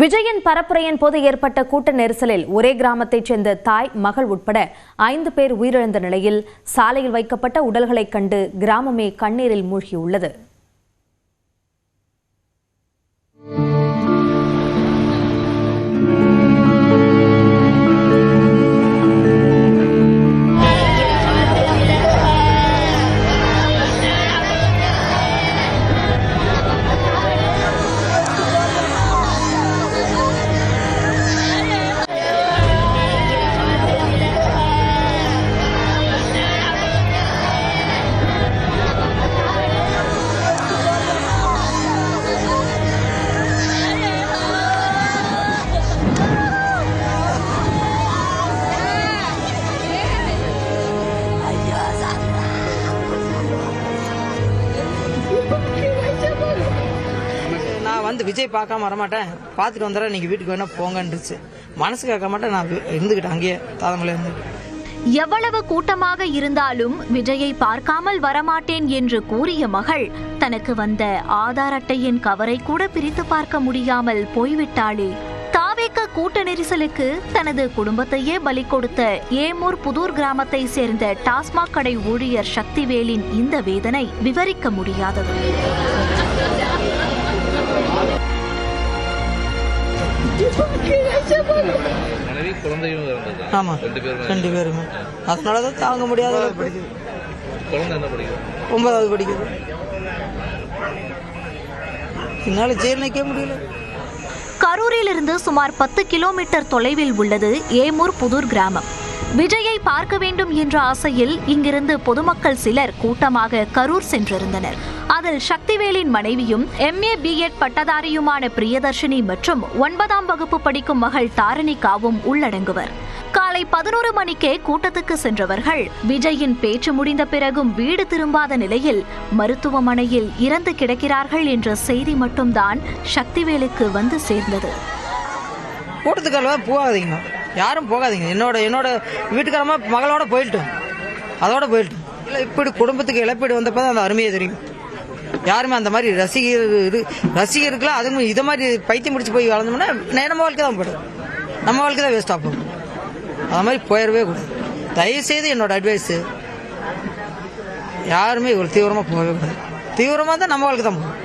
விஜயின் பரப்புரையின் போது ஏற்பட்ட கூட்ட நெரிசலில் ஒரே கிராமத்தைச் சேர்ந்த தாய், மகள் உட்பட 5 பேர் உயிரிழந்த நிலையில் சாலையில் வைக்கப்பட்ட உடல்களைக் கண்டு கிராமமே கண்ணீரில் மூழ்கியுள்ளது. விஜய் பார்க்காம வரமாட்டேன், பார்த்துட்டு வந்துடுறேன், நீங்க வீட்டுக்கு வேணா போங்கன்றுச்சு. மனசு கேட்க மாட்டேன், நான் இருந்துகிட்டேன் அங்கேயே தாதமலை இருந்து. எவ்வளவு கூட்டமாக இருந்தாலும் விஜயை பார்க்காமல் வரமாட்டேன் என்று கூறிய மகள் தனக்கு வந்த ஆதார் அட்டையின் கவரை கூட பிரித்து பார்க்க முடியாமல் போய்விட்டாளே. தாவேக்க கூட்ட நெரிசலுக்கு தனது குடும்பத்தையே பலி கொடுத்த ஏமூர் புதூர் கிராமத்தை சேர்ந்த டாஸ்மாக் கடை ஊழியர் சக்திவேலின் இந்த வேதனை விவரிக்க முடியாதது. ஆமா, 2 பேருமே. அதனாலதான் தாங்க முடியாத. 9வது படிக்குது. என்னால ஜீரணிக்க முடியல. கரூரிலிருந்து சுமார் 10 கிலோமீட்டர் தொலைவில் உள்ளது ஏமூர் புதூர் கிராமம். விஜயை பார்க்க வேண்டும் என்ற ஆசையில் இங்கிருந்து பொதுமக்கள் சிலர் கூட்டமாக கரூர் சென்றிருந்தனர். அதில் சக்திவேலின் மனைவியும் MA B.Ed பட்டதாரியுமான பிரியதர்ஷினி மற்றும் 9ஆம் வகுப்பு படிக்கும் மகள் தாரணிகாவும் உள்ளடங்குவர். காலை 11 மணிக்கே கூட்டத்துக்கு சென்றவர்கள் விஜயின் பேச்சு முடிந்த பிறகும் வீடு திரும்பாத நிலையில் மருத்துவமனையில் இறந்து கிடக்கிறார்கள் என்ற செய்தி மட்டும்தான் சக்திவேலுக்கு வந்து சேர்ந்தது. கூட்டத்துக்கு போகாதீங்க, யாரும் போகாதீங்க. என்னோட வீட்டுக்காரமா மகளோட போயிட்டோம், அதோட போயிட்டோம். இல்லை, இப்படி குடும்பத்துக்கு இழப்பீடு வந்தப்பதான் அந்த அருமையை தெரியும். யாருமே அந்த மாதிரி ரசிகருக்குலாம் அதுவும் இதை மாதிரி பைத்தியம் முடிச்சு போய் வளர்ந்தோம்னா நம்ம வாழ்க்கை தான் போயிடும், நம்ம வாழ்க்கை தான் வேஸ்ட் ஆகும். அது மாதிரி போயிடவே கூடாது. தயவுசெய்து என்னோட அட்வைஸ், யாருமே இவ்வளோ தீவிரமாக போகவே கூடாது. தீவிரமாக தான் நம்ம வாழ்க்கை தான் போகும்.